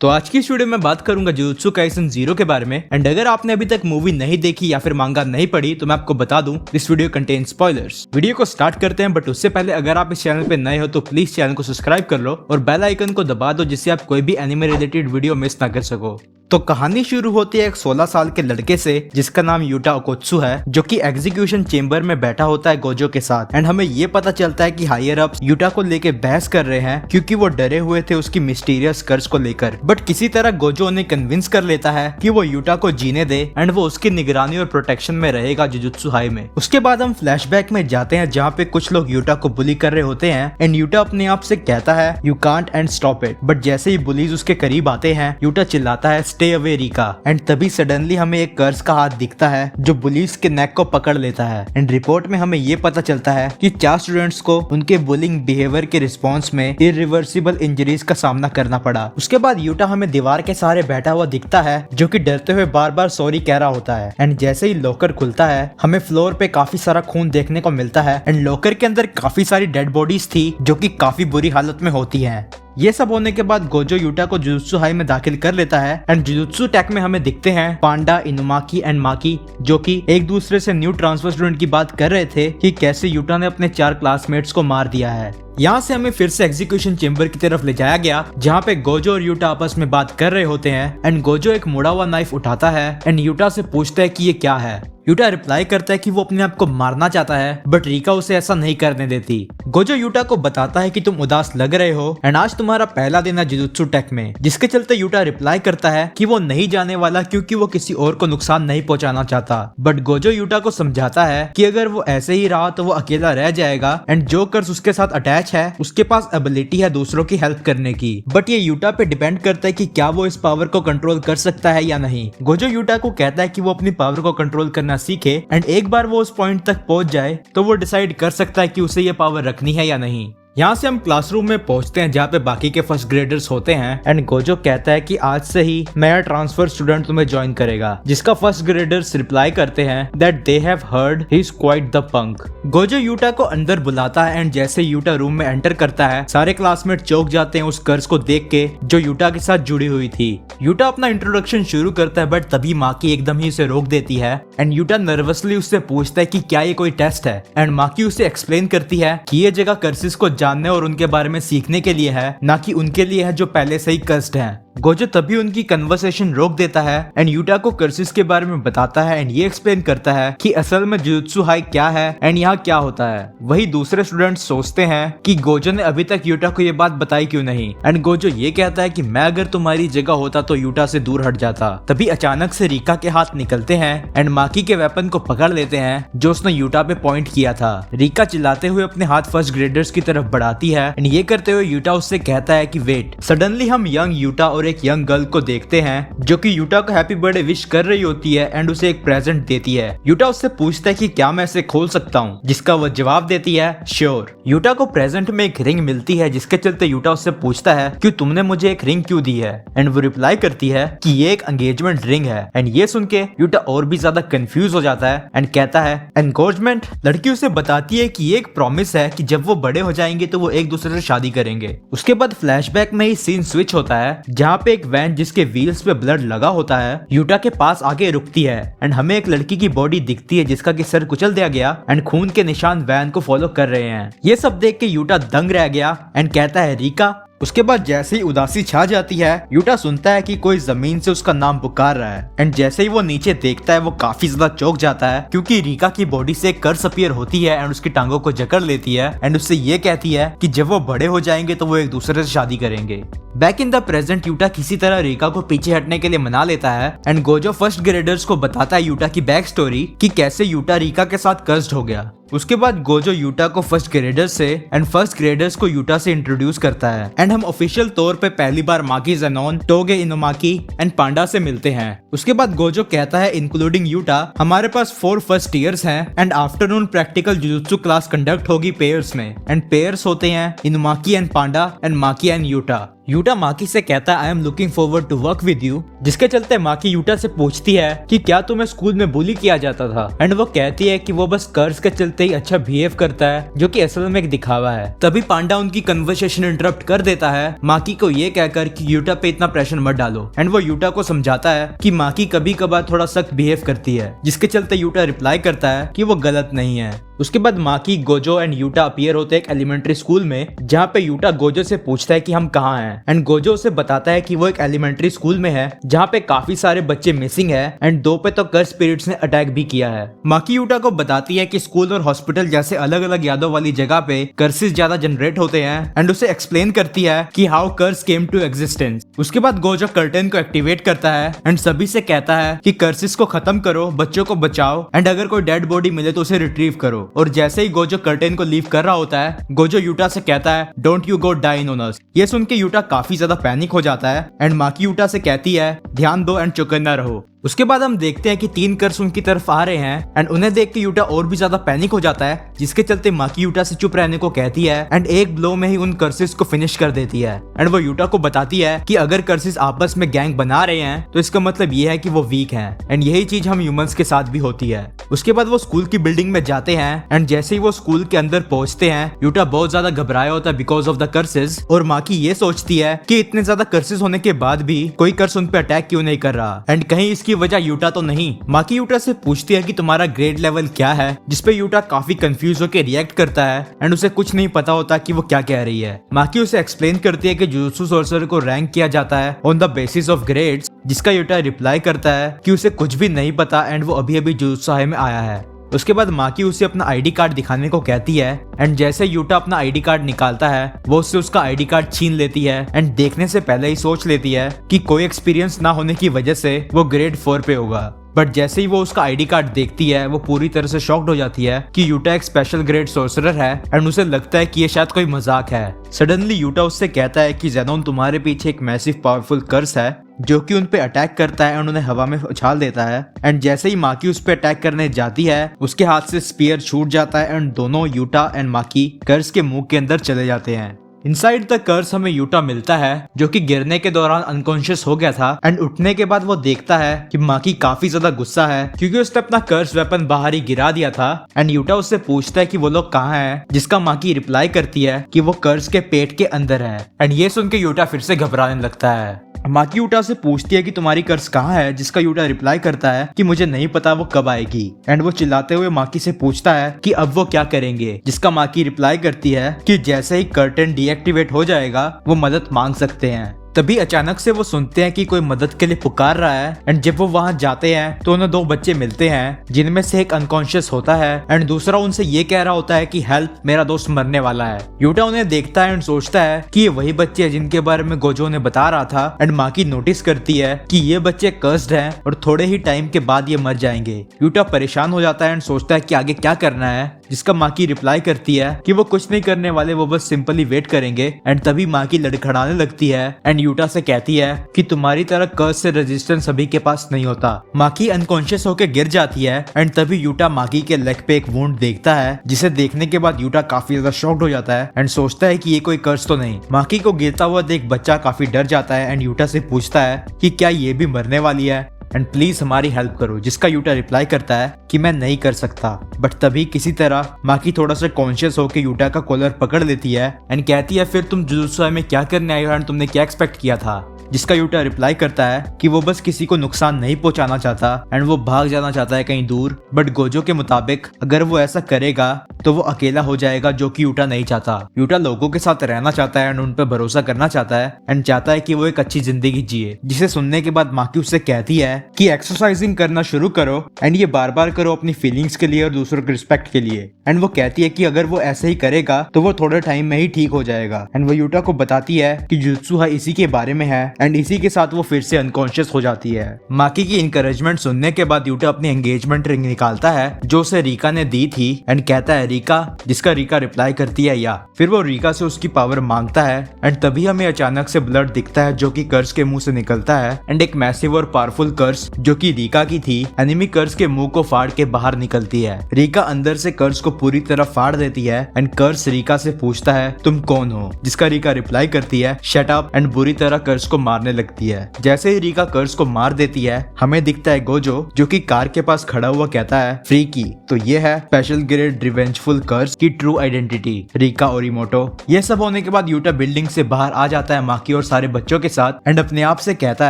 तो आज की इस वीडियो में बात करूंगा जुजुत्सु काइसेन 0 के बारे में। एंड अगर आपने अभी तक मूवी नहीं देखी या फिर मांगा नहीं पढ़ी तो मैं आपको बता दूं this video contain spoilers. Video को स्टार्ट करते हैं, बट उससे पहले अगर आप इस चैनल पे नए हो तो प्लीज चैनल को सब्सक्राइब कर लो और बेल आइकन को दबा दो जिससे आप कोई भी एनिमे रिलेटेड वीडियो मिस ना कर सको। तो कहानी शुरू होती है एक 16 साल के लड़के से जिसका नाम यूटा ओकोत्सु है, जो कि एग्जीक्यूशन चेम्बर में बैठा होता है गोजो के साथ। एंड हमें ये पता चलता है कि हायर अप्स यूटा को लेके बहस कर रहे हैं क्योंकि वो डरे हुए थे उसकी मिस्टीरियस कर्ज को लेकर। बट किसी तरह गोजो उन्हें कन्विंस कर लेता है कि वो यूटा को जीने दे एंड वो उसकी निगरानी और प्रोटेक्शन में रहेगा जुजुत्सु हाई में। उसके बाद हम फ्लैशबैक में जाते हैं जहाँ पे कुछ लोग यूटा को बुली कर रहे होते हैं एंड यूटा अपने आप से कहता है you can't and stop it. But जैसे ही बुलीज उसके करीब आते हैं यूटा चिल्लाता है स्टे अवे रिका। एंड तभी सडनली हमें एक कर्ज का हाथ दिखता है जो बुलीज के नेक को पकड़ लेता है। एंड रिपोर्ट में हमें ये पता चलता है कि 4 स्टूडेंट्स को उनके बुलिंग बिहेवियर के रिस्पॉन्स में इरिवर्सिबल इंजरीज का सामना करना पड़ा। उसके बाद यूटा हमें दीवार के सहारे बैठा हुआ दिखता है जो कि डरते हुए बार बार सॉरी कह रहा होता है। एंड जैसे ही लॉकर खुलता है हमें फ्लोर पे काफी सारा खून देखने को मिलता है एंड लॉकर के अंदर काफी सारी डेड बॉडीज थी जो कि काफी बुरी हालत में होती हैं। ये सब होने के बाद गोजो यूटा को जुजुत्सु हाई में दाखिल कर लेता है एंड जुजुत्सु टेक में हमें दिखते हैं पांडा, इनुमाकी एंड माकी जो कि एक दूसरे से न्यू ट्रांसफर स्टूडेंट की बात कर रहे थे कि कैसे यूटा ने अपने 4 क्लासमेट्स को मार दिया है। यहाँ से हमें फिर से एग्जीक्यूशन चेम्बर की तरफ ले जाया गया जहाँ पे गोजो और यूटा आपस में बात कर रहे होते हैं एंड गोजो एक मुड़ा हुआ नाइफ उठाता है एंड यूटा से पूछता है कि ये क्या है। यूटा रिप्लाई करता है कि वो अपने आप को मारना चाहता है बट रिका उसे ऐसा नहीं करने देती। गोजो यूटा को बताता है कि तुम उदास लग रहे हो एंड आज तुम्हारा पहला दिन है जुजुत्सु टेक में, जिसके चलते यूटा रिप्लाई करता है कि वो नहीं जाने वाला क्योंकि वो किसी और को नुकसान नहीं पहुंचाना चाहता। बट गोजो यूटा को समझाता है कि अगर वो ऐसे ही रहा तो वो अकेला रह जाएगा एंड जो कर्ज उसके साथ अटैच है उसके पास एबिलिटी है दूसरों की हेल्प करने की। बट ये यूटा पे डिपेंड करता है कि क्या वो इस पावर को कंट्रोल कर सकता है या नहीं। गोजो यूटा को कहता है कि वो अपनी पावर को कंट्रोल करना सीखे एंड एक बार वो उस पॉइंट तक पहुंच जाए तो वो डिसाइड कर सकता है कि उसे ये पावर रखनी है या नहीं। यहाँ से हम क्लासरूम में पहुंचते हैं जहाँ पे बाकी के फर्स्ट ग्रेडर्स होते हैं एंड गोजो कहता है कि आज से ही नया ट्रांसफर स्टूडेंट तुम्हें ज्वाइन करेगा, जिसका फर्स्ट ग्रेडर्स रिप्लाई करते हैं that they have heard he is quite the punk. Gojo Utah को अंदर बुलाता है एंड जैसे यूटा रूम में एंटर करता है सारे क्लासमेट चौंक जाते हैं उस कर्ज को देख के जो यूटा के साथ जुड़ी हुई थी। यूटा अपना इंट्रोडक्शन शुरू करता है बट तभी माकी एकदम ही उसे रोक देती है एंड यूटा नर्वसली उससे पूछता है कि क्या ये कोई टेस्ट है एंड माकी उसे एक्सप्लेन करती है कि ये जगह कर्सिस को जानने और उनके बारे में सीखने के लिए है, ना कि उनके लिए है जो पहले से ही कर्स्ड हैं। गोजो तभी उनकी कन्वर्सेशन रोक देता है एंड यूटा को कर्सिस के बारे में बताता है एंड ये एक्सप्लेन करता है कि असल में जुजुत्सु हाई क्या है एंड यहाँ क्या होता है। वही दूसरे स्टूडेंट्स सोचते हैं कि गोजो ने अभी तक यूटा को ये बात बताई क्यों नहीं एंड गोजो ये कहता है कि मैं अगर तुम्हारी जगह होता तो यूटा से दूर हट जाता। तभी अचानक से रिका के हाथ निकलते हैं एंड माकी के वेपन को पकड़ लेते हैं जो उसने यूटा पे पॉइंट किया था। रिका चिल्लाते हुए अपने हाथ फर्स्ट ग्रेडर्स की तरफ बढ़ाती है एंड ये करते हुए यूटा उससे कहता है कि वेट। सडनली हम यंग यूटा और एक यंग गर्ल को देखते हैं जो कि यूटा को हैप्पी बर्थडे विश कर रही होती है एंड उसे एक प्रेजेंट देती है। यूटा उससे पूछता है कि क्या मैं इसे खोल सकता हूँ, जिसका वो जवाब देती है श्योर। यूटा को प्रेजेंट में एक रिंग मिलती है जिसके चलते यूटा उससे पूछता है कि तुमने मुझे एक रिंग क्यों दी है एंड वो रिप्लाई करती है कि ये एक एंगेजमेंट रिंग है। एंड ये सुन के यूटा और भी ज्यादा कंफ्यूज हो जाता है एंड कहता है एंगेजमेंट। लड़की उसे बताती है कि ये एक प्रॉमिस है कि जब वो बड़े हो जाएंगे तो वो एक दूसरे से शादी करेंगे। उसके बाद फ्लैशबैक में ही सीन स्विच होता है जहाँ पे एक वैन जिसके व्हील्स पे ब्लड लगा होता है यूटा के पास आगे रुकती है एंड हमें एक लड़की की बॉडी दिखती है जिसका कि सर कुचल दिया गया एंड खून के निशान वैन को फॉलो कर रहे हैं। ये सब देख के यूटा दंग रह गया एंड कहता है रिका। उसके बाद जैसे ही उदासी छा जाती है यूटा सुनता है कि कोई जमीन से उसका नाम पुकार रहा है एंड जैसे ही वो नीचे देखता है वो काफी ज्यादा चौंक जाता है क्योंकि रिका की बॉडी से एक कर्स अपीयर होती है एंड उसकी टांगों को जकड़ लेती है एंड उससे ये कहती है कि जब वो बड़े हो जाएंगे तो वो एक दूसरे से शादी करेंगे। Back in the present Utah किसी तरह रिका को पीछे हटने के लिए मना लेता है एंड गोजो फर्स्ट ग्रेडर्स को बताता है यूटा की बैक स्टोरी कि कैसे यूटा रिका के साथ कर्स्ड हो गया। उसके बाद गोजो यूटा को फर्स्ट ग्रेडर्स से एंड फर्स्ट ग्रेडर्स को यूटा से इंट्रोड्यूस करता है एंड हम ऑफिशियल तौर पे पहली बार माकी ज़ेनोन, टोगे इनुमाकी एंड पांडा से मिलते हैं। उसके बाद गोजो कहता है इंक्लूडिंग यूटा, हमारे पास 4 फर्स्ट ईयर्स हैं and afternoon practical jujutsu class conduct होगी पेयर्स में एंड पेयर्स होते हैं Inumaki and Panda and Maki and Yuta. Yuta Maki से कहता है I am looking forward to work with you, जिसके चलते माकी यूटा से पूछती है कि क्या तुम्हें स्कूल में बुली किया जाता था एंड वो कहती है कि वो बस कर्ज के चलते ही अच्छा बिहेव करता है, जो कि असल में एक दिखावा है। तभी पांडा उनकी कन्वर्सेशन इंटरप्ट कर देता है माकी को ये कहकर कि यूटा पे इतना प्रेशर मत डालो एंड वो यूटा को समझाता है कि माकी कभी कभार थोड़ा सख्त बिहेव करती है, जिसके चलते यूटा रिप्लाई करता है कि वो गलत नहीं है। उसके बाद माकी, गोजो एंड यूटा अपीयर होते हैं एक एलिमेंट्री स्कूल में, जहाँ पे यूटा गोजो से पूछता है कि हम कहाँ हैं एंड गोजो उसे बताता है कि वो एक एलिमेंट्री स्कूल में है जहाँ पे काफी सारे बच्चे मिसिंग है एंड 2 पे तो कर्स स्पिरिट्स ने अटैक भी किया है। माकी यूटा को बताती है कि स्कूल और हॉस्पिटल जैसे अलग अलग यादों वाली जगह पे कर्सेस ज्यादा जनरेट होते हैं एंड उसे एक्सप्लेन करती है कि how curse came to existence. उसके बाद गोजो कर्टेन को एक्टिवेट करता है एंड सभी से कहता है कि कर्सेस को खत्म करो, बच्चों को बचाओ एंड अगर कोई डेड बॉडी मिले तो उसे रिट्रीव करो। और जैसे ही गोजो कर्टेन को लीव कर रहा होता है, गोजो यूटा से कहता है don't you go dying on us. ये सुन के यूटा काफी ज्यादा पैनिक हो जाता है एंड माकी यूटा से कहती है ध्यान दो एंड चौकन्ना रहो। उसके बाद हम देखते हैं कि 3 कर्स उनकी तरफ आ रहे हैं एंड उन्हें देख के यूटा और भी ज्यादा पैनिक हो जाता है, जिसके चलते माकी यूटा से चुप रहने को कहती है एंड एक ब्लो में ही उन कर्सेस को फिनिश कर देती है एंड वो यूटा को बताती है कि अगर कर्सेस आपस में गैंग बना रहे हैं तो इसका मतलब ये है कि वो वीक हैं एंड यही चीज हम ह्यूमंस के साथ भी होती है। उसके बाद वो स्कूल की बिल्डिंग में जाते हैं एंड जैसे ही वो स्कूल के अंदर पहुंचते हैं, यूटा बहुत ज्यादा घबराया होता है बिकॉज ऑफ द कर्सेस और माकी ये सोचती है कि इतने ज्यादा कर्सेस होने के बाद भी कोई कर्स उन पे अटैक क्यों नहीं कर रहा एंड कहीं इसकी वजह यूटा तो नहीं। माकी यूटा से पूछती है कि तुम्हारा ग्रेड लेवल क्या है, जिसपे यूटा काफी कंफ्यूज होकर रिएक्ट करता है एंड उसे कुछ नहीं पता होता कि वो क्या कह रही है। माकी उसे एक्सप्लेन करती है कि जुजुत्सु सोर्सर को रैंक किया जाता है on the basis of grades, जिसका यूटा रिप्लाई करता है कि उसे कुछ भी नहीं पता एंड वो अभी अभी जुजुत्सु हाई में आया है। उसके बाद माकी उसे अपना आईडी कार्ड दिखाने को कहती है एंड जैसे यूटा अपना आईडी कार्ड निकालता है, वो उससे उसका आईडी कार्ड छीन लेती है एंड देखने से पहले ही सोच लेती है कि कोई एक्सपीरियंस ना होने की वजह से वो ग्रेड 4 पे होगा। बट जैसे ही वो उसका आईडी कार्ड देखती है, वो पूरी तरह से शॉक्ड हो जाती है कि यूटा एक स्पेशल ग्रेड सोर्सरर है एंड उसे लगता है कि ये शायद कोई मजाक है। सडनली यूटा उससे कहता है कि ज़ेनोन तुम्हारे पीछे एक मैसिव पावरफुल कर्स है जो कि उन पे अटैक करता है और उन्हें हवा में उछाल देता है एंड जैसे ही माकी उस पे अटैक करने जाती है, उसके हाथ से स्पीयर छूट जाता है एंड दोनों यूटा एंड माकी कर्स के मुंह के अंदर चले जाते हैं। इनसाइड द कर्स हमें यूटा मिलता है जो कि गिरने के दौरान अनकॉन्शियस हो गया था एंड उठने के बाद वो देखता है कि माकी काफी ज्यादा गुस्सा है क्योंकि उसने अपना कर्स वेपन बाहर ही गिरा दिया था एंड यूटा उससे पूछता है कि वो लोग कहाँ हैं, जिसका माकी रिप्लाई करती है कि वो कर्स के पेट के अंदर है एंड ये सुन के यूटा फिर से घबराने लगता है। माकी यूटा से पूछती है कि तुम्हारी कर्स कहाँ है, जिसका यूटा रिप्लाई करता है कि मुझे नहीं पता वो कब आएगी एंड वो चिल्लाते हुए माकी से पूछता है कि अब वो क्या करेंगे, जिसका माकी रिप्लाई करती है कि जैसे ही कर्टेन डीएक्टिवेट हो जाएगा वो मदद मांग सकते हैं। तभी अचानक से वो सुनते हैं कि कोई मदद के लिए पुकार रहा है एंड जब वो वहां जाते हैं तो उन्हें 2 बच्चे मिलते हैं, जिनमें से एक अनकॉन्शियस होता है एंड दूसरा उनसे ये कह रहा होता है कि हेल्प, मेरा दोस्त मरने वाला है। यूटा उन्हें देखता है एंड सोचता है कि ये वही बच्चे हैं जिनके बारे में गोजो ने बता रहा था एंड माकी नोटिस करती है कि ये बच्चे कर्स्ड हैं और थोड़े ही टाइम के बाद ये मर जाएंगे। यूटा परेशान हो जाता है एंड सोचता है कि आगे क्या करना है, जिसका माकी रिप्लाई करती है कि वो कुछ नहीं करने वाले, वो बस सिंपली वेट करेंगे एंड तभी माकी लड़खड़ाने लगती है एंड यूटा से कहती है कि तुम्हारी तरह कर्स से रेजिस्टेंस सभी के पास नहीं होता। माकी अनकॉन्शियस होकर गिर जाती है एंड तभी यूटा माकी के लेग पे एक वुंड देखता है, जिसे देखने के बाद यूटा काफी ज्यादा शॉक्ड हो जाता है एंड सोचता है कि ये कोई कर्स तो नहीं। माकी को गिरता हुआ देख बच्चा काफी डर जाता है एंड यूटा से पूछता है कि क्या ये भी मरने वाली है एंड प्लीज हमारी हेल्प करो, जिसका यूटा रिप्लाई करता है कि मैं नहीं कर सकता। बट तभी किसी तरह माकी थोड़ा सा कॉन्शियस होकर यूटा का कॉलर पकड़ लेती है एंड कहती है फिर तुम जुजुत्सु में क्या करने आए हो एंड तुमने क्या एक्सपेक्ट किया था, जिसका यूटा रिप्लाई करता है कि वो बस किसी को नुकसान नहीं पहुंचाना चाहता एंड वो भाग जाना चाहता है कहीं दूर। बट गोजो के मुताबिक अगर वो ऐसा करेगा तो वो अकेला हो जाएगा, जो कि यूटा नहीं चाहता। यूटा लोगों के साथ रहना चाहता है एंड उन पर भरोसा करना चाहता है एंड चाहता है कि वो एक अच्छी जिंदगी जिए। जिसे सुनने के बाद माकी उससे कहती है कि एक्सरसाइजिंग करना शुरू करो एंड ये बार बार करो अपनी फीलिंग्स के लिए और दूसरों के रिस्पेक्ट के लिए। एंड वो कहती है कि अगर वो ऐसे ही करेगा तो वो थोड़े टाइम में ही ठीक हो जाएगा। एंड वो यूटा को बताती है कि जुजुत्सु हाई इसी के बारे में है एंड इसी के साथ वो फिर से अनकॉन्शियस हो जाती है। माकी की इनकरेजमेंट सुनने के बाद यूटा अपनी एंगेजमेंट रिंग निकालता है जो उसे रीका ने दी थी एंड कहता है रीका, जिसका रीका रिप्लाई करती है या। फिर वो रीका से उसकी पावर मांगता है एंड तभी हमें अचानक से ब्लड दिखता है जो कि कर्स के मुंह से निकलता है एंड एक मैसिव और पावरफुल कर्स जो कि रीका की थी एनिमी कर्स के मुंह को फाड़ के बाहर निकलती है। रीका अंदर से कर्स को पूरी तरह फाड़ देती है एंड कर्स रीका से पूछता है तुम कौन हो, जिसका रीका रिप्लाई करती है शट अप एंड बुरी तरह कर्स को मारने लगती है। जैसे ही रीका कर्स को मार देती है हमें दिखता है गोजो जो कि कार के पास खड़ा हुआ कहता है फ्री की। तो ये है स्पेशल ग्रेड रिवेंजफुल कर्स की ट्रू आइडेंटिटी रीका ओरिमोटो। ये सब होने के बाद यूटा बिल्डिंग से बाहर आ जाता है माकी और सारे बच्चों के साथ एंड अपने आप से कहता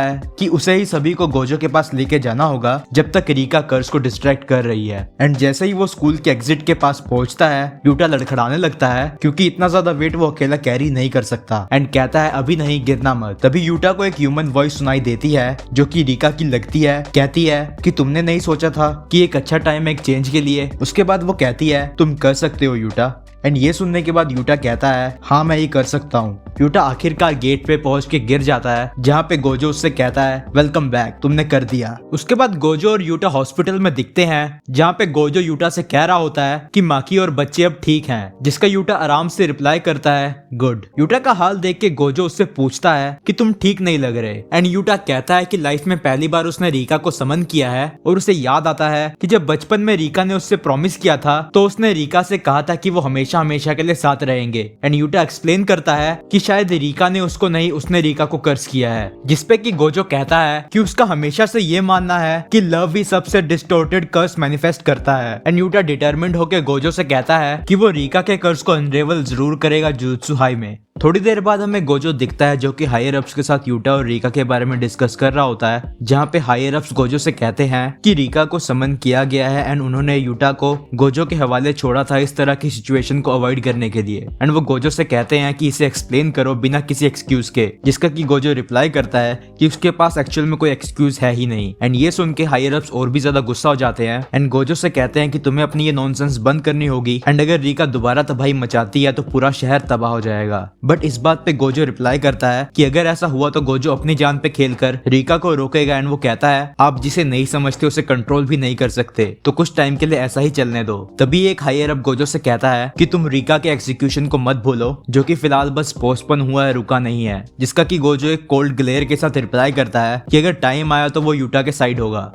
है कि उसे ही सभी को गोजो के पास लेके जाना होगा जब तक रीका कर्स को डिस्ट्रैक्ट कर रही है। एंड जैसे ही वो स्कूल के एग्जिट के पास पहुंचता है यूटा लड़खड़ाने लगता है क्योंकि इतना ज्यादा वेट वो अकेला कैरी नहीं कर सकता एंड कहता है अभी नहीं, गिरना मत। तभी यूटा को एक ह्यूमन वॉइस सुनाई देती है जो कि रीका की लगती है। कहती है कि तुमने नहीं सोचा था कि एक अच्छा टाइम है एक चेंज के लिए। उसके बाद वो कहती है तुम कर सकते हो यूटा। एंड ये सुनने के बाद यूटा कहता है हाँ मैं ये कर सकता हूँ। यूटा आखिरकार गेट पे पहुंच के गिर जाता है जहाँ पे गोजो उससे कहता है वेलकम बैक, तुमने कर दिया। उसके बाद गोजो और यूटा हॉस्पिटल में दिखते हैं जहाँ पे गोजो यूटा से कह रहा होता है कि माकी और बच्चे अब ठीक हैं, जिसका यूटा आराम से रिप्लाई करता है गुड। यूटा का हाल देख के गोजो उससे पूछता है कि तुम ठीक नहीं लग रहे एंड यूटा कहता है कि लाइफ में पहली बार उसने रीका को समन किया है और उसे याद आता है कि जब बचपन में रीका ने उससे प्रॉमिस किया था तो उसने रीका से कहा था कि वो हमेशा हमेशा के लिए साथ रहेंगे। एंड यूटा एक्सप्लेन करता है कि शायद रीका ने उसको नहीं, उसने रीका को कर्स किया है, जिसपे कि गोजो कहता है कि उसका हमेशा से ये मानना है कि लव ही सबसे डिस्टोर्टेड कर्स मैनिफेस्ट करता है। एंड यूटा डिटरमिन्ड होकर गोजो से कहता है कि वो रीका के कर्स को अनरेवल जरूर करेगा जुजुत्सु हाई में। थोड़ी देर बाद हमें गोजो दिखता है जो कि हायर अप्स के साथ यूटा और रीका के बारे में डिस्कस कर रहा होता है, जहाँ पे हायर अप्स गोजो से कहते हैं कि रीका को समन किया गया है एंड उन्होंने यूटा को गोजो के हवाले छोड़ा था इस तरह की सिचुएशन को अवॉइड करने के लिए। एंड वो गोजो से कहते हैं कि इसे एक्सप्लेन करो बिना किसी एक्सक्यूज के, जिसका कि गोजो रिप्लाई करता है कि उसके पास एक्चुअल में कोई एक्सक्यूज है ही नहीं। एंड ये सुन के हायर अप्स और भी ज्यादा गुस्सा हो जाते हैं एंड गोजो से कहते हैं कि तुम्हें अपनी ये नॉनसेंस बंद करनी होगी एंड अगर रीका दोबारा तबाही मचाती है तो पूरा शहर तबाह हो जाएगा। बट इस बात पे गोजो रिप्लाई करता है कि अगर ऐसा हुआ तो गोजो अपनी जान पे खेलकर रीका को रोकेगा एंड वो कहता है आप जिसे नहीं समझते उसे कंट्रोल भी नहीं कर सकते, तो कुछ टाइम के लिए ऐसा ही चलने दो। तभी एक हायर अप गोजो से कहता है कि तुम रीका के एग्जीक्यूशन को मत भूलो जो कि फिलहाल बस पोस्टपोन हुआ है, रुका नहीं है, जिसका कि गोजो एक कोल्ड ग्लेयर के साथ रिप्लाई करता है कि अगर टाइम आया तो वो यूटा के साइड होगा।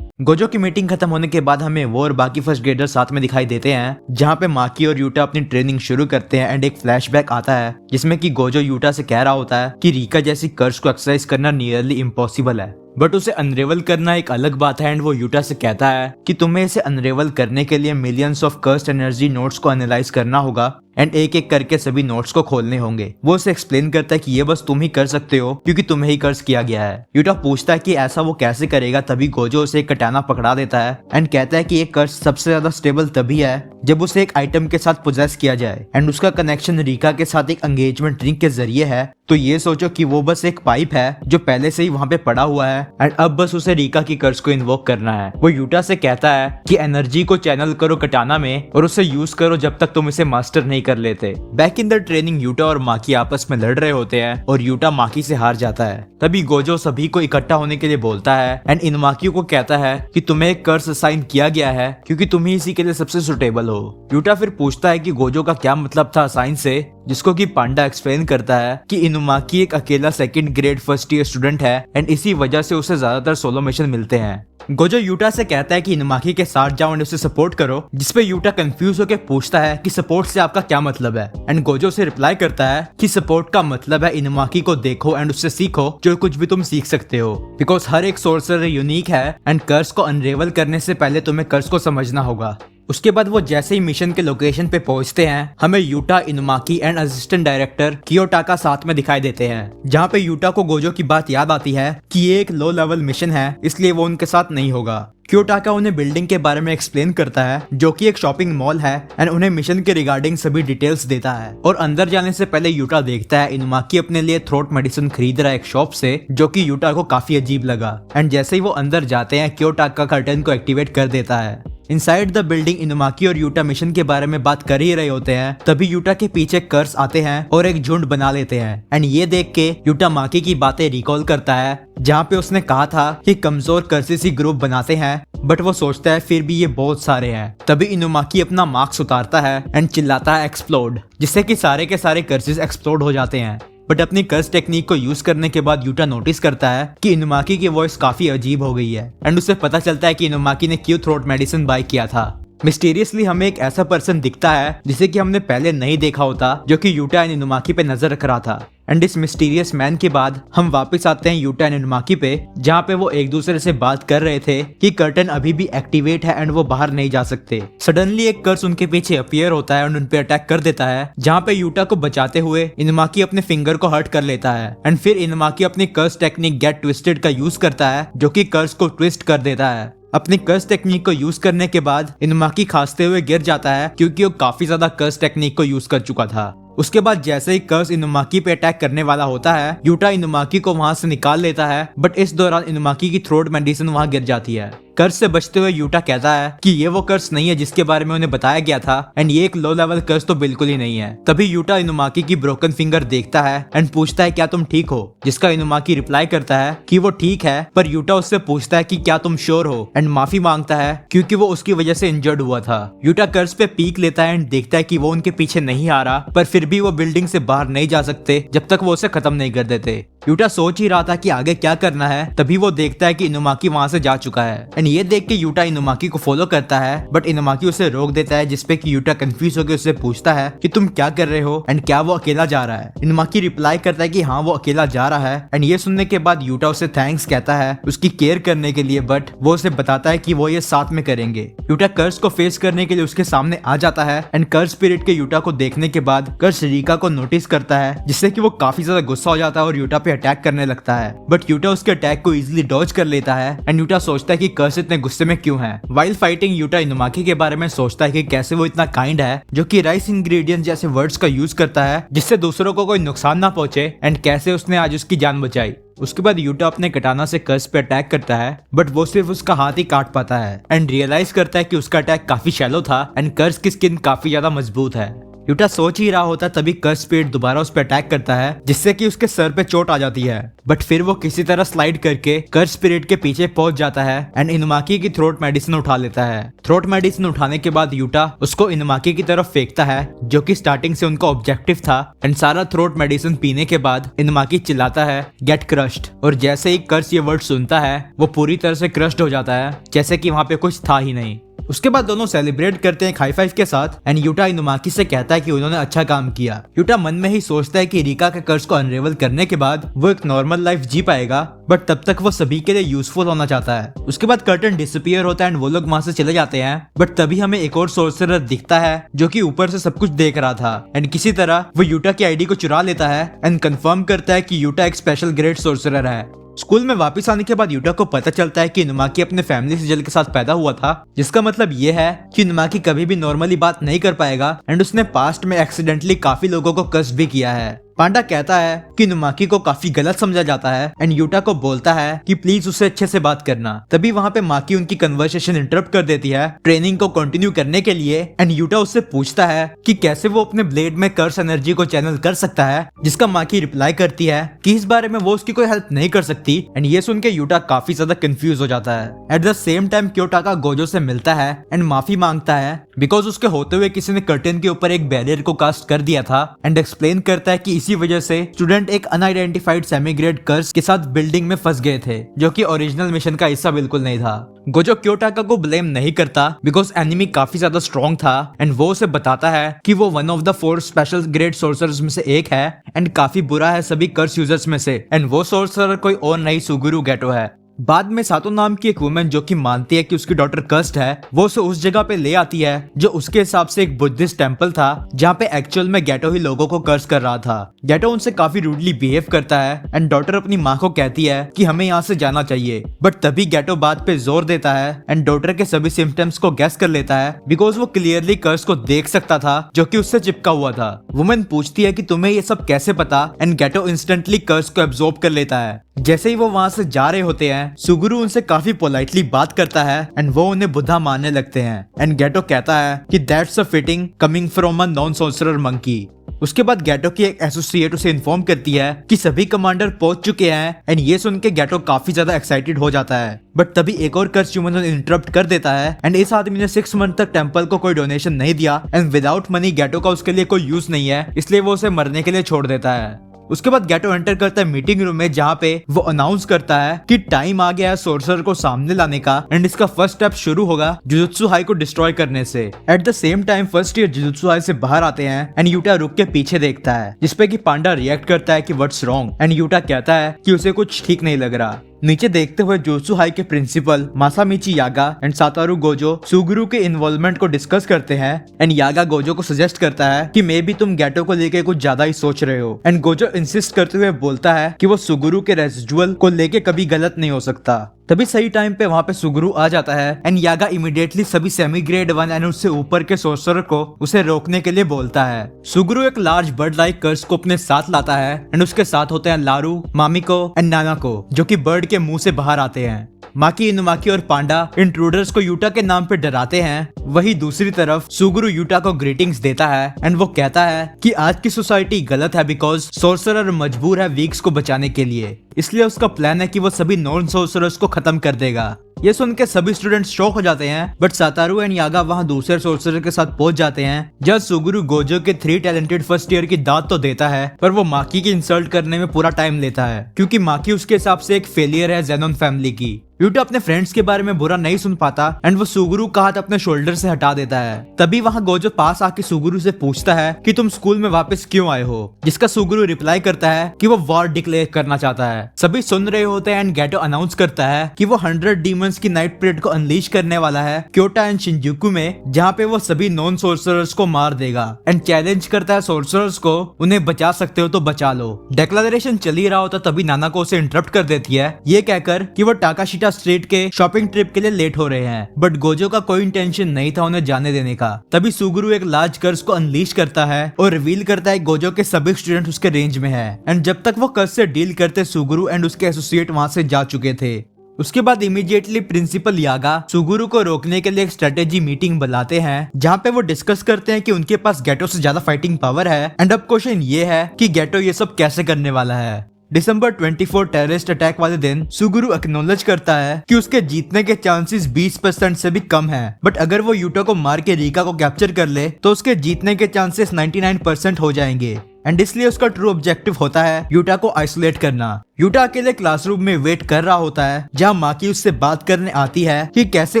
गोजो की मीटिंग खत्म होने के बाद हमें वो और बाकी फर्स्ट ग्रेडर साथ में दिखाई देते हैं जहाँ पे माकी और यूटा अपनी ट्रेनिंग शुरू करते हैं एंड एक फ्लैशबैक आता है जिसमें कि गोजो यूटा से कह रहा होता है कि रीका जैसी कर्स को एक्सरसाइज करना नियरली इम्पॉसिबल है बट उसे अनरेवल करना एक अलग बात है। एंड वो यूटा से कहता है कि तुम्हें इसे अनरेवल करने के लिए millions of cursed energy notes को एनालाइज करना होगा एंड एक एक करके सभी नोट्स को खोलने होंगे। वो उसे एक्सप्लेन करता है कि ये बस तुम ही कर सकते हो क्योंकि तुम्हें ही कर्स किया गया है। यूटा पूछता है कि ऐसा वो कैसे करेगा, तभी गोजो उसे एक कटाना पकड़ा देता है एंड कहता है कि ये कर्स सबसे ज्यादा स्टेबल तभी है जब उसे एक आइटम के साथ पोजेस किया जाए एंड उसका कनेक्शन रीका के साथ एक एंगेजमेंट रिंग के जरिए है। तो ये सोचो कि वो बस एक पाइप है जो पहले से ही वहाँ पे पड़ा हुआ है एंड अब बस उसे रीका की कर्स को इन्वोक करना है। वो यूटा से कहता है कि एनर्जी को चैनल करो कटाना में और उसे यूज करो जब तक तुम इसे मास्टर नहीं कर लेते। Back in the training Utah और माकी आपस में लड़ रहे होते हैं और यूटा माकी से हार जाता है। तभी गोजो सभी को इकट्ठा होने के लिए बोलता है एंड इन माकियों को कहता है कि तुम्हें एक कर्स असाइन किया गया है क्योंकि तुम ही इसी के लिए सबसे सुटेबल हो। यूटा फिर पूछता है कि गोजो का क्या मतलब था असाइन से, जिसको कि पांडा एक्सप्लेन करता है कि इनुमाकी एक अकेला second grade first year student है एंड इसी वजह से उसे ज्यादातर सोलो मिशन मिलते हैं। गोजो यूटा से कहता है कि इनुमाकी के साथ जाओ एंड उसे सपोर्ट करो, जिसपे यूटा कंफ्यूज होकर पूछता है कि सपोर्ट से आपका क्या मतलब है एंड गोजो से रिप्लाई करता है कि सपोर्ट का मतलब है इनुमाकी को देखो एंड उससे सीखो जो कुछ भी तुम सीख सकते हो, बिकॉज हर एक सोर्सर यूनिक है एंड कर्स को अनरेवल करने से पहले तुम्हें कर्स को समझना होगा। उसके बाद वो जैसे ही मिशन के लोकेशन पे पहुंचते हैं हमें यूटा, इनुमाकी एंड असिस्टेंट डायरेक्टर कियोटाका साथ में दिखाई देते हैं, जहाँ पे यूटा को गोजो की बात याद आती है कि ये एक लो लेवल मिशन है इसलिए वो उनके साथ नहीं होगा। क्योटाका उन्हें बिल्डिंग के बारे में एक्सप्लेन करता है जो कि एक शॉपिंग मॉल है एंड उन्हें मिशन के रिगार्डिंग सभी डिटेल्स देता है। और अंदर जाने से पहले यूटा देखता है इनुमाकी अपने लिए थ्रोट मेडिसिन खरीद रहा है एक शॉप से, जो कि यूटा को काफी अजीब लगा। एंड जैसे ही वो अंदर जाते हैं क्योटाका कर्टन को एक्टिवेट कर देता है। इनसाइड द बिल्डिंग इनुमाकी और यूटा मिशन के बारे में बात कर ही रहे होते हैं, तभी यूटा के पीछे कर्स आते हैं और एक झुंड बना लेते हैं। एंड ये देख के यूटा माकी की बातें रिकॉल करता है जहाँ पे उसने कहा था कि कमजोर कर्सेस ही ग्रुप बनाते हैं, बट वो सोचता है फिर भी ये बहुत सारे हैं। तभी इनुमाकी अपना मास्क उतारता है एंड चिल्लाता है एक्सप्लोड, जिससे कि सारे के सारे कर्सेस एक्सप्लोड हो जाते हैं। बट अपनी कर्स टेक्निक को यूज करने के बाद यूटा नोटिस करता है कि इनुमाकी की वॉइस काफी अजीब हो गई है एंड उसे पता चलता है कि इनुमाकी ने क्यों थ्रोट मेडिसिन बाय किया था। मिस्टीरियसली हमें एक ऐसा पर्सन दिखता है जिसे कि हमने पहले नहीं देखा होता, जो कि यूटा एंड इनुमाकी पे नजर रख रहा था। एंड इस मिस्टीरियस मैन के बाद हम वापस आते हैं यूटा एंड इनुमाकी पे, जहाँ पे वो एक दूसरे से बात कर रहे थे कि कर्टन अभी भी एक्टिवेट है एंड वो बाहर नहीं जा सकते। सडनली एक कर्स उनके पीछे अपीयर होता है और उन पे अटैक कर देता है, जहाँ पे यूटा को बचाते हुए इनुमाकी अपने फिंगर को हर्ट कर लेता है। एंड फिर इनुमाकी अपनी कर्स टेक्निक गेट ट्विस्टेड का यूज करता है, जो कि कर्स को ट्विस्ट कर देता है। अपनी कर्स टेक्निक को यूज करने के बाद इनुमाकी खांसते हुए गिर जाता है, क्योंकि वो काफी ज्यादा कर्स टेक्निक को यूज कर चुका था। उसके बाद जैसे ही कर्स इनुमाकी पे अटैक करने वाला होता है, यूटा इनुमाकी को वहां से निकाल लेता है, बट इस दौरान इनुमाकी की थ्रोट मेडिसिन वहां गिर जाती है। कर्स से बचते हुए यूटा कहता है कि ये वो कर्स नहीं है जिसके बारे में उन्हें बताया गया था एंड ये एक लो लेवल कर्स तो बिल्कुल ही नहीं है। तभी यूटा इनुमाकी की ब्रोकन फिंगर देखता है एंड पूछता है क्या तुम ठीक हो, जिसका इनुमाकी रिप्लाई करता है कि वो ठीक है, पर यूटा उससे पूछता है कि क्या तुम श्योर हो एंड माफी मांगता है क्योंकि वो उसकी वजह से इंजर्ड हुआ था। यूटा कर्स पे पीक लेता है एंड देखता है कि वो उनके पीछे नहीं आ रहा, पर फिर भी वो बिल्डिंग से बाहर नहीं जा सकते जब तक वो उसे खत्म नहीं कर देते। यूटा सोच ही रहा था कि आगे क्या करना है, तभी वो देखता है कि इनुमाकी वहां से जा चुका है एंड ये देख के यूटा इनुमाकी को फॉलो करता है, बट इनुमाकी उसे रोक देता है, जिसपे कि यूटा कंफ्यूज होकर उससे पूछता है कि तुम क्या कर रहे हो एंड क्या वो अकेला जा रहा है। इनुमाकी रिप्लाई करता है कि हाँ वो अकेला जा रहा है एंड ये सुनने के बाद यूटा उसे थैंक्स कहता है उसकी केयर करने के लिए, बट वो उसे बताता है कि वो ये साथ में करेंगे। यूटा कर्स को फेस करने के लिए उसके सामने आ जाता है एंड कर्स स्पिरिट के यूटा को देखने के बाद कर्स रिका को नोटिस करता है, जिससे कि वो काफी ज्यादा गुस्सा हो जाता है और यूटा पे अटैक करने लगता है। बट यूटा उसके अटैक को इजीली डॉज कर लेता है एंड यूटा सोचता है कि कर्स इतने गुस्से में क्यों है। वाइल फाइटिंग यूटा इनुमाकी के बारे में सोचता है कि कैसे वो इतना काइंड है, जो कि राइस इंग्रेडिएंट्स जैसे वर्ड्स का यूज करता है जिससे दूसरों को कोई नुकसान ना पहुंचे, एंड कैसे उसने आज उसकी जान बचाई। उसके बाद यूटा अपने कटाना से कर्स पे अटैक करता है, बट वो सिर्फ उसका हाथ ही काट पाता है एंड रियलाइज करता है कि उसका अटैक काफी शैलो था एंड कर्स की स्किन काफी ज्यादा मजबूत है। यूटा सोच ही रहा होता तभी कर्स स्पिरिट दोबारा उस पर अटैक करता है, जिससे कि उसके सर पे चोट आ जाती है, बट फिर वो किसी तरह स्लाइड करके कर्स स्पिरिट के पीछे पहुंच जाता है एंड इनुमाकी की थ्रोट मेडिसिन उठा लेता है। थ्रोट मेडिसिन उठाने के बाद यूटा उसको इनुमाकी की तरफ फेंकता है, जो कि स्टार्टिंग से उनका ऑब्जेक्टिव था, एंड सारा थ्रोट मेडिसिन पीने के बाद इनुमाकी चिल्लाता है गेट क्रश्ड, और जैसे ही कर्स ये वर्ड सुनता है वो पूरी तरह से क्रश्ड हो जाता है, जैसे कि वहां पे कुछ था ही नहीं। उसके बाद दोनों सेलिब्रेट करते हैं हाई फाइव के साथ एंड यूटा इनुमाकी से कहता है कि उन्होंने अच्छा काम किया। यूटा मन में ही सोचता है कि रिका के कर्ज को अनरेवल करने के बाद वो एक नॉर्मल लाइफ जी पाएगा, बट तब तक वो सभी के लिए यूजफुल होना चाहता है। उसके बाद कर्टन डिसअपीयर होता है एंड वो लोग वहां से चले जाते हैं, बट तभी हमें एक और सोर्सरर दिखता है जो कि ऊपर से सब कुछ देख रहा था एंड किसी तरह वो यूटा की आईडी को चुरा लेता है एंड कंफर्म करता है कि यूटा एक स्पेशल ग्रेड सोर्सरर है। स्कूल में वापस आने के बाद यूटा को पता चलता है कि इनुमाकी अपने फैमिली से जल के साथ पैदा हुआ था, जिसका मतलब ये है कि इनुमाकी कभी भी नॉर्मली बात नहीं कर पाएगा एंड उसने पास्ट में एक्सीडेंटली काफी लोगों को कष्ट भी किया है। पांडा कहता है कि इनुमाकी को काफी गलत समझा जाता है एंड यूटा को बोलता है कि प्लीज उससे अच्छे से बात करना। तभी वहां पे माकी उनकी कन्वर्सेशन इंटरप्ट कर देती है ट्रेनिंग को कंटिन्यू करने के लिए एंड यूटा उससे पूछता है कि कैसे वो अपने ब्लेड में कर्स एनर्जी को चैनल कर सकता है, जिसका माकी रिप्लाई करती है कि इस बारे में वो उसकी कोई हेल्प नहीं कर सकती एंड ये सुन के यूटा काफी ज्यादा कंफ्यूज हो जाता है। At the same time Kyotaka Gojo से मिलता है एंड माफी मांगता है बिकॉज उसके होते हुए किसी ने कर्टन के ऊपर एक बैरियर को कास्ट कर दिया था एंड एक्सप्लेन करता है कि इसी वजह से स्टूडेंट एक अनआइडेंटिफाइड सेमीग्रेड कर्स के साथ बिल्डिंग में फंस गए थे, जो कि ओरिजिनल मिशन का हिस्सा बिल्कुल नहीं था। गोजो क्योटाका को ब्लेम नहीं करता बिकॉज एनिमी काफी ज्यादा स्ट्रॉन्ग था एंड वो उसे बताता है कि वो one of the 4 special grade sorcerer's में से एक है एंड काफी बुरा है सभी कर्स यूजर्स में से, एंड वो सोर्सरर कोई और नहीं सुगुरु गेटो है। बाद में सातो नाम की एक वुमेन जो कि मानती है कि उसकी डॉटर कर्स्ड है, वो उसे उस जगह पे ले आती है जो उसके हिसाब से एक बुद्धिस्ट टेंपल था, जहाँ पे एक्चुअल में गेटो ही लोगों को कर्स कर रहा था। गेटो उनसे काफी रूडली बिहेव करता है एंड डॉटर अपनी माँ को कहती है कि हमें यहाँ से जाना चाहिए, बट तभी गेटो बात पे जोर देता है एंड डॉटर के सभी सिम्टम्स को गैस कर लेता है बिकॉज वो क्लियरली कर्स को देख सकता था जो कि उससे चिपका हुआ था। वुमेन पूछती है कि तुम्हें ये सब कैसे पता, एंड गेटो इंस्टेंटली कर्स को एब्जॉर्ब कर लेता है। जैसे ही वो वहाँ से जा रहे होते हैं, सुगुरु उनसे काफी पोलाइटली बात करता है एंड वो उन्हें बुद्धा मानने लगते हैं एंड गेटो कहता है कि that's a fitting coming from a non sorcerer monkey. उसके बाद गेटो की एक एसोसिएट उसे इन्फॉर्म करती है कि सभी कमांडर पहुंच चुके हैं एंड ये सुन के गेटो काफी ज्यादा एक्साइटेड हो जाता है, बट तभी एक और कर्स ह्यूमन इंटरप्ट कर देता है एंड इस आदमी ने 6 मंथ तक टेंपल को कोई डोनेशन नहीं दिया एंड विदाउट मनी गेटो का उसके लिए कोई यूज नहीं है, इसलिए वो उसे मरने के लिए छोड़ देता है। उसके बाद गेटो एंटर करता है मीटिंग रूम में, जहाँ पे वो अनाउंस करता है कि टाइम आ गया है सोर्सर को सामने लाने का एंड इसका फर्स्ट स्टेप शुरू होगा जुजुत्सु हाई को डिस्ट्रॉय करने से। Eight the same time first year jujutsu high से बाहर आते हैं एंड यूटा रुक के पीछे देखता है, जिसपे कि पांडा रिएक्ट करता है कि व्हाट्स रॉन्ग एंड यूटा कहता है कि उसे कुछ ठीक नहीं लग रहा। नीचे देखते हुए जुजुत्सु हाई के प्रिंसिपल मासामिची यागा एंड सातोरू गोजो सुगुरु के इन्वॉल्वमेंट को डिस्कस करते हैं एंड यागा गोजो को सजेस्ट करता है कि मे बी तुम गेटो को लेके कुछ ज्यादा ही सोच रहे हो एंड गोजो इंसिस्ट करते हुए बोलता है कि वो सुगुरु के रेसिडुअल को लेके कभी गलत नहीं हो सकता। तभी सही टाइम पे वहाँ पे सुगुरु आ जाता है एंड यागा इमीडिएटली सभी सेमी ग्रेड 1 एंड उससे ऊपर के सोर्सरर को उसे रोकने के लिए बोलता है। सुगुरु एक लार्ज बर्ड लाइक कर्स को अपने साथ लाता है एंड उसके साथ होते हैं लारू, मामिको एंड नानाको, जो कि बर्ड के मुंह से बाहर आते हैं। माकी, इनुमाकी और पांडा इंट्रूडर्स को यूटा के नाम पे डराते हैं। वही दूसरी तरफ सुगुरु यूटा को ग्रीटिंग्स देता है एंड वो कहता है कि आज की सोसाइटी गलत है बिकॉज सोर्सरर मजबूर है वीक्स को बचाने के लिए, इसलिए उसका प्लान है कि वो सभी नॉन सोर्सरर्स को खत्म कर देगा। ये सुन के सभी स्टूडेंट्स शॉक हो जाते हैं, बट सातारू एंड यागा वहाँ दूसरे सोर्सरर के साथ पहुंच जाते हैं, जहाँ सुगुरु गोजो के 3 टैलेंटेड फर्स्ट ईयर की दाद तो देता है, पर वो माकी की इंसल्ट करने में पूरा टाइम लेता है क्योंकि माकी उसके हिसाब से एक फेलियर है ज़ेनोन फैमिली की। यूटा अपने फ्रेंड्स के बारे में बुरा नहीं सुन पाता एंड वो सुगुरु का हाथ अपने शोल्डर से हटा देता है। तभी वहाँ गोजो पास आके सुगुरु से पूछता है कि तुम स्कूल में वापस क्यों आए हो, जिसका सुगुरु रिप्लाई करता है कि वो वॉर डिक्लेयर करना चाहता है। सभी सुन रहे होते हैं एंड गेटो अनाउंस करता है कि वो 100 डीमंस की नाइट पीरियड को अनलीश करने वाला है क्योटा एंड शिनजुकु में, जहाँ पे वो सभी नॉन सोर्सरर्स को मार देगा एंड चैलेंज करता है सोर्सरर्स को, उन्हें बचा सकते हो तो बचा लो। डिक्लेरेशन चल ही रहा होता तभी नानाको उसे इंटरप्ट कर देती है, ये कहकर कि वो टाकाशिटा स्ट्रीट के शॉपिंग ट्रिप के लिए लेट हो रहे हैं, बट गोजो का कोई इंटेंशन नहीं था उन्हें जाने देने का। तभी सुगुरु एक लार्ज कर्स को अनलीश करता है और रिवील करता है गोजो के सभी स्टूडेंट उसके रेंज में है एंड जब तक वो कर्स से डील करते सुगुरु एंड उसके एसोसिएट वहां से जा चुके थे। उसके बाद इमीडिएटली प्रिंसिपल यागा सुगुरु को रोकने के लिए एक स्ट्रेटेजी मीटिंग बुलाते हैं, जहाँ पे वो डिस्कस करते हैं कि उनके पास गेटो से ज्यादा फाइटिंग पावर है एंड अब क्वेश्चन ये है कि गेटो ये सब कैसे करने वाला है। दिसंबर 24 टेररिस्ट अटैक वाले दिन सुगुरु एक्नॉलेज करता है कि उसके जीतने के चांसेस 20% से भी कम हैं, बट अगर वो यूटा को मार के रीका को कैप्चर कर ले तो उसके जीतने के चांसेस 99% हो जाएंगे एंड इसलिए उसका ट्रू ऑब्जेक्टिव होता है यूटा को आइसोलेट करना। यूटा अकेले क्लासरूम में वेट कर रहा होता है, जहाँ माकी उससे बात करने आती है कि कैसे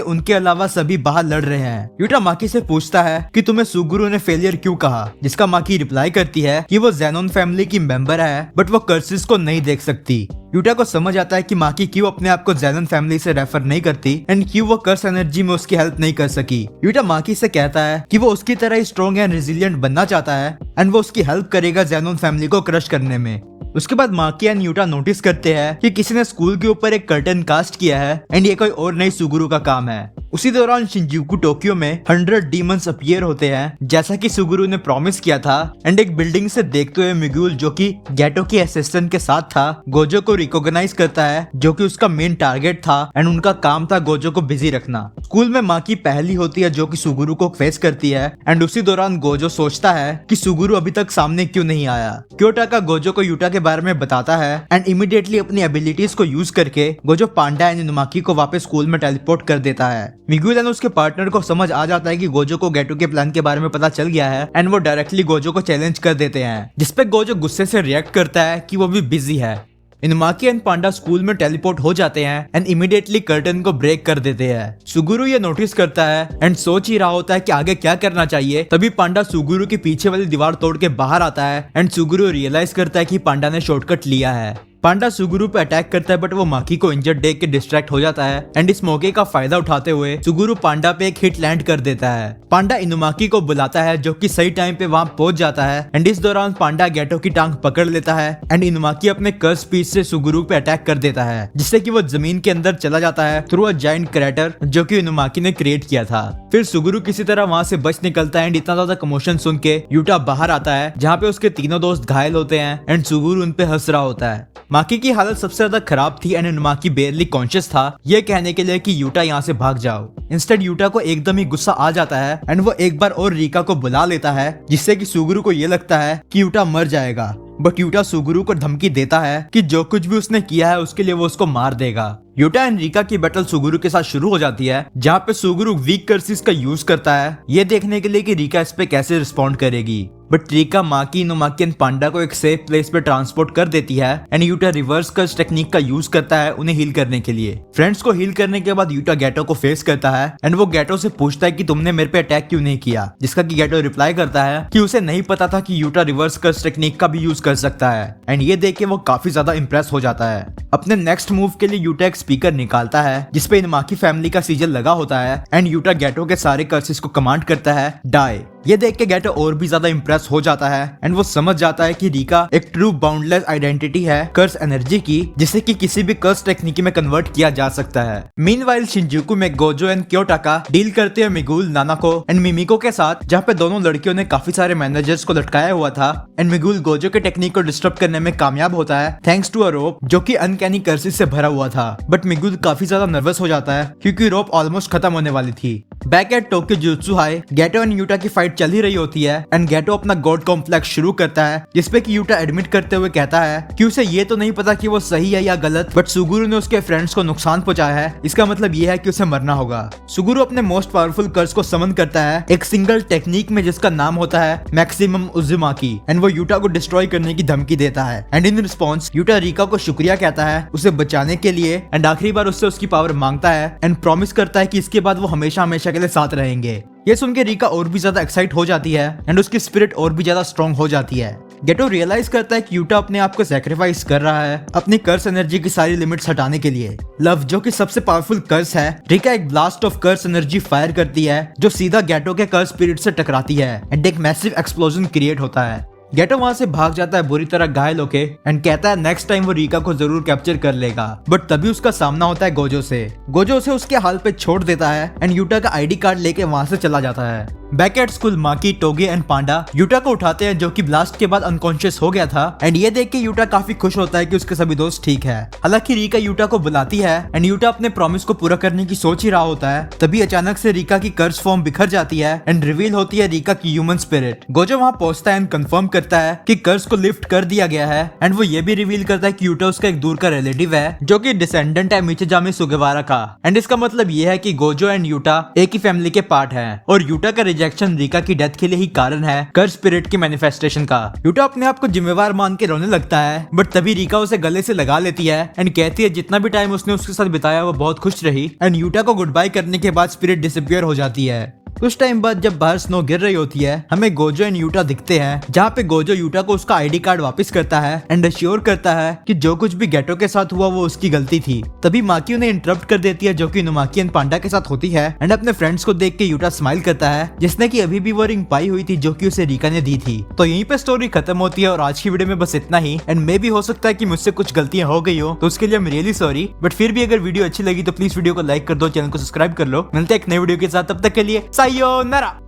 उनके अलावा सभी बाहर लड़ रहे हैं। यूटा माकी से पूछता है कि तुम्हें सुगुरु ने फेलियर क्यों कहा, जिसका माकी रिप्लाई करती है कि वो ज़ेनोन फैमिली की मेंबर है बट वो कर्सेस को नहीं देख सकती। यूटा को समझ आता है कि माकी क्यों अपने आप को ज़ेनोन फैमिली से रेफर नहीं करती एंड क्यों वो कर्स एनर्जी में उसकी हेल्प नहीं कर सकी। यूटा माकी से कहता है कि वो उसकी तरह ही स्ट्रॉन्ग एंड रेजिलिएंट बनना चाहता है एंड वो उसकी हेल्प करेगा ज़ेनोन फैमिली को क्रश करने में। उसके बाद माकी एंड यूटा नोटिस करते हैं कि किसी ने स्कूल के ऊपर एक कर्टन कास्ट किया है एंड ये कोई और नहीं सुगुरु का काम है। उसी दौरान शिनजुकु टोक्यो में 100 डीमंस अपीयर होते हैं, जैसा कि सुगुरु ने प्रॉमिस किया था एंड एक बिल्डिंग से देखते हुए मिगुल, जो कि गेटो के असिस्टेंट के साथ था, गोजो को रिकॉग्नाइज करता है, जो कि उसका मेन टारगेट था एंड उनका काम था गोजो को बिजी रखना। स्कूल में माकी पहली होती है जो कि सुगुरु को फेस करती है एंड उसी दौरान गोजो सोचता है कि सुगुरु अभी तक सामने क्यों नहीं आया। क्योटा का गोजो को यूटा के बारे में बताता है एंड इमीडिएटली अपनी एबिलिटीज को यूज करके गोजो पांडा एंड इनुमाकी को वापस स्कूल में टेलीपोर्ट कर देता है। मिगुल एंड उसके पार्टनर को समझ आ जाता है कि गोजो को गेटो के प्लान के बारे में पता चल गया है एंड वो डायरेक्टली गोजो को चैलेंज कर देते हैं, जिसपे गोजो गुस्से से रिएक्ट करता है कि वो भी बिजी है। इनुमाकी एंड पांडा स्कूल में टेलीपोर्ट हो जाते हैं एंड इमीडिएटली कर्टन को ब्रेक कर देते हैं। सुगुरु ये नोटिस करता है एंड सोच ही रहा होता है कि आगे क्या करना चाहिए। तभी पांडा सुगुरु के पीछे वाली दीवार तोड़ के बाहर आता है एंड सुगुरु रियलाइज करता है कि पांडा ने शॉर्टकट लिया है। पांडा सुगुरु पे अटैक करता है बट वो माकी को इंजर्ड देख के डिस्ट्रैक्ट हो जाता है एंड इस मौके का फायदा उठाते हुए सुगुरु पांडा पे एक हिट लैंड कर देता है। पांडा इनुमाकी को बुलाता है जो कि सही टाइम पे वहां पहुंच जाता है एंड इस दौरान पांडा गेटो की टांग पकड़ लेता है एंड इनुमाकी अपने कर्स पीस से सुगुरु पे अटैक कर देता है जिससे कि वो जमीन के अंदर चला जाता है थ्रू अ जायंट क्रैटर जो कि इनुमाकी ने क्रिएट किया था। फिर सुगुरु किसी तरह वहां से बच निकलता है एंड इतना ज्यादा कमोशन सुन के यूटा बाहर आता है जहाँ पे उसके तीनों दोस्त घायल होते हैं एंड सुगुरु उन पे हंस रहा होता है। माकी की हालत सबसे ज्यादा खराब थी एंड इनुमाकी बेयरली कॉन्शियस था ये कहने के लिए कि यूटा यहाँ से भाग जाओ। इंस्टेड यूटा को एकदम ही गुस्सा आ जाता है एंड वो एक बार और रिका को बुला लेता है जिससे कि सुगुरु को ये लगता है कि यूटा मर जाएगा बट यूटा सुगुरु को धमकी देता है कि जो कुछ भी उसने किया है उसके लिए वो उसको मार देगा। यूटा एंड रिका की बैटल सुगुरु के साथ शुरू हो जाती है जहाँ पे सुगुरु वीक कर्सिस का यूज करता है ये देखने के लिए कि रिका इस पे कैसे रिस्पॉन्ड करेगी but Rika Maki Inumaki and Panda को एक सेफ प्लेस पे ट्रांसपोर्ट कर देती है and Yuta reverse curse technique का यूज करता है उन्हें हील करने के लिए। फ्रेंड्स को हील करने के बाद यूटा गेटो को फेस करता है एंड वो गेटो से पूछता है कि तुमने मेरे पे अटैक क्यों नहीं किया, जिसका कि गेटो रिप्लाई करता है कि उसे नहीं पता था कि यूटा रिवर्स कर्स टेक्निक का भी यूज कर सकता है एंड ये देख के वो काफी ज्यादा इंप्रेस हो जाता है। अपने नेक्स्ट मूव के लिए यूटा एक स्पीकर निकालता है जिसपे इनुमाकी फैमिली का सीजल लगा होता है एंड यूटा गेटो के सारे कर्सेस को कमांड करता है डाई। ये देख के गेटो और भी ज्यादा इंप्रेस हो जाता है एंड वो समझ जाता है कि रिका एक ट्रू बाउंडलेस आइडेंटिटी है कर्स एनर्जी की जिसे कि किसी भी कर्स टेक्निक में कन्वर्ट किया जा सकता है। मीनवाइल शिनजुकु में गोजो एंड क्योटाका डील करते हैं मिगुल, नानाको एंड मिमिको के साथ जहाँ पे दोनों लड़कियों ने काफी सारे मैनेजर्स को लटकाया हुआ था एंड मिगुल गोजो के टेक्निक को डिस्टर्ब करने में कामयाब होता है थैंक्स टू अ रोप जो कि अनकैनी कर्सेस से भरा हुआ था बट मिगुल काफी ज्यादा नर्वस हो जाता है क्योंकि रोप ऑलमोस्ट खत्म होने वाली थी। Back at Tokyo jujutsu high Geto and Utah की फाइट चल ही रही होती है एंड गेटो अपना गॉड कॉम्प्लेक्स शुरू करता है जिसपे कि यूटा एडमिट करते हुए कहता है कि उसे ये तो नहीं पता कि वो सही है या गलत बट सुगुरु ने उसके फ्रेंड्स को नुकसान पहुंचाया है इसका मतलब ये है कि उसे मरना होगा। सुगुरु अपने मोस्ट पावरफुल कर्स को समन करता है एक सिंगल टेक्निक में जिसका नाम होता है मैक्सिमम उजुमाकी एंड वो यूटा को डिस्ट्रॉय करने की धमकी देता है and in response Utah Rica को शुक्रिया कहता है उसे बचाने के लिए एंड आखिरी बार उससे उसकी पावर मांगता है एंड प्रॉमिस करता है कि इसके बाद वो हमेशा हमेशा के लिए साथ रहेंगे। ये सुन के रिका और भी ज्यादा एक्साइट हो जाती है एंड उसकी स्पिरिट और भी ज्यादा स्ट्रॉन्ग हो जाती है। गेटो रियलाइज करता है कि यूटा अपने आप को सैक्रिफाइस कर रहा है अपनी कर्स एनर्जी की सारी लिमिट्स हटाने के लिए। लव जो कि सबसे पावरफुल कर्स है, रिका एक blast of curse energy fire करती है जो सीधा गेटो के कर्स स्पिरिट से टकराती है एंड एक मैसिव एक्सप्लोजन क्रिएट होता है। गेटो वहां से भाग जाता है बुरी तरह घायल होके एंड कहता है नेक्स्ट टाइम वो रिका को जरूर कैप्चर कर लेगा बट तभी उसका सामना होता है गोजो से। गोजो उसे उसके हाल पे छोड़ देता है एंड यूटा का आईडी कार्ड लेके वहां से चला जाता है। Back at school Maki, Toge and Panda Yuta को उठाते हैं जो कि ब्लास्ट के बाद अनकॉन्शियस हो गया था एंड ये देख के यूटा काफी खुश होता है कि उसके सभी दोस्त ठीक है। हालांकि रिका यूटा को बुलाती है एंड यूटा अपने प्रॉमिस को पूरा करने की सोच ही रहा होता है तभी अचानक से रिका की कर्स फॉर्म बिखर जाती है एंड रिवील होती है रिका की ह्यूमन स्पिरिट। गोजो वहां पहुंचता है एंड कंफर्म करता है कि कर्स को लिफ्ट कर दिया गया है एंड वो ये भी रिवील करता है कि यूटा उसका एक दूर का रिलेटिव है जो कि डिसेंडेंट है मिचिजामी सुगेवारा का एंड इसका मतलब ये है कि गोजो एंड यूटा एक ही फैमिली के पार्ट हैं और यूटा का रिजेक्शन रिका की डेथ के लिए ही कारण है कर्स स्पिरिट की मैनिफेस्टेशन का। यूटा अपने आप को जिम्मेवार मान के रोने लगता है बट तभी रिका उसे गले से लगा लेती है एंड कहती है जितना भी टाइम उसने उसके साथ बिताया वो बहुत खुश रही एंड यूटा को गुड बाय करने के बाद स्पिरिट डिसअपीयर हो जाती है। कुछ टाइम बाद जब बाहर स्नो गिर रही होती है हमें गोजो एंड यूटा दिखते हैं जहाँ पे गोजो यूटा को उसका आईडी कार्ड वापस करता है एंड अश्योर करता है कि जो कुछ भी गेटो के साथ हुआ वो उसकी गलती थी। तभी माकी उन्हें इंटरप्ट कर देती है जो कि इनुमाकी एंड पांडा के साथ होती है एंड अपने फ्रेंड्स को देख के यूटा स्माइल करता है जिसने की अभी भी वो रिंग पाई हुई थी जो की उसे रिका ने दी थी। तो यहीं पे स्टोरी खत्म होती है और आज की वीडियो में बस इतना ही एंड मे भी हो सकता है कि मुझसे कुछ गलतियां हो गई हो तो उसके लिए I am really sorry but फिर भी अगर वीडियो अच्छी लगी तो प्लीज वीडियो को लाइक कर दो, चैनल को सब्सक्राइब कर लो। मिलते हैं एक नई वीडियो के साथ, तब तक के लिए सायोनारा।